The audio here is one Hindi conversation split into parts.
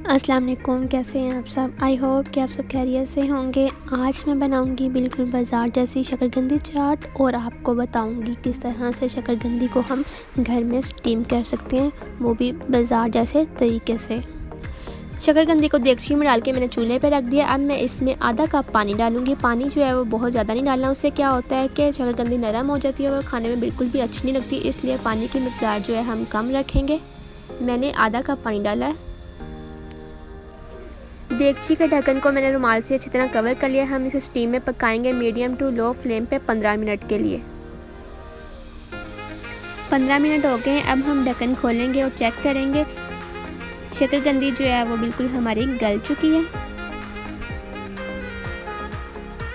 अस्सलाम वालेकुम, कैसे हैं आप सब। आई होप कि आप सब खैरियत से होंगे। आज मैं बनाऊंगी बिल्कुल बाज़ार जैसी शकरकंदी चाट और आपको बताऊंगी किस तरह से शकरकंदी को हम घर में स्टीम कर सकते हैं, वो भी बाज़ार जैसे तरीके से। शकरकंदी को देगची में डाल के मैंने चूल्हे पे रख दिया। अब मैं इसमें आधा कप पानी डालूंगी। पानी जो है वो बहुत ज़्यादा नहीं डालना, उससे क्या होता है कि शकरकंदी नरम हो जाती है और खाने में बिल्कुल भी अच्छी नहीं लगती, इसलिए पानी की मिकदार जो है हम कम रखेंगे। मैंने आधा कप पानी डाला है। देगची के ढक्कन को मैंने रुमाल से अच्छी तरह कवर कर लिया। हम इसे स्टीम में पकाएंगे मीडियम टू लो फ्लेम पे 15 मिनट के लिए। 15 मिनट हो गए। अब हम ढक्कन खोलेंगे और चेक करेंगे। शकरकंदी जो है वो बिल्कुल हमारी गल चुकी है।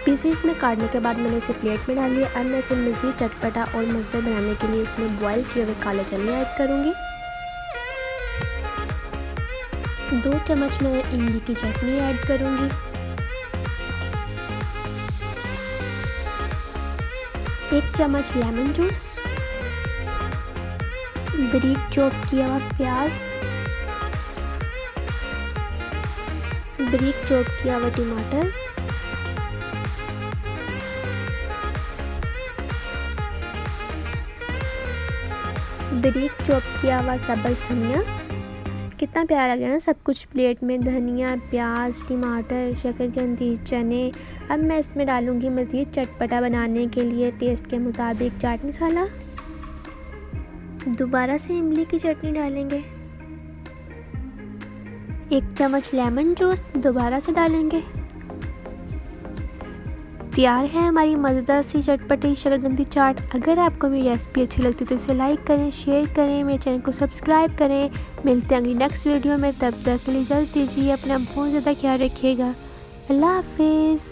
पीसेस में काटने के बाद मैंने इसे प्लेट में डाल लिया। अब मैं इसे मज़ीद चटपटा और मज़ेदार बनाने के लिए इसमें बॉयल किए हुए काले चने ऐड करूँगी। 2 चम्मच मैं इमली की चटनी ऐड करूंगी। 1 चम्मच लेमन जूस, बारीक चॉप किया हुआ प्याज, बारीक चॉप किया हुआ टमाटर, बारीक चॉप किया हुआ सब्ज़ धनिया। कितना प्यारा लग रहा है ना सब कुछ प्लेट में, धनिया, प्याज, टमाटर, शकरकंदी, चने। अब मैं इसमें डालूंगी मज़ीद चटपटा बनाने के लिए टेस्ट के मुताबिक चाट मसाला। दोबारा से इमली की चटनी डालेंगे। 1 चम्मच लेमन जूस दोबारा से डालेंगे। तैयार है हमारी मज़ेदार सी चटपटी शकरकंदी चाट। अगर आपको मेरी रेसिपी अच्छी लगती है तो इसे लाइक करें, शेयर करें, मेरे चैनल को सब्सक्राइब करें। मिलते हैं अगली नेक्स्ट वीडियो में, तब तक के लिए इजाज़त दीजिए। अपना बहुत ज़्यादा ख्याल रखिएगा। अल्लाह हाफिज़।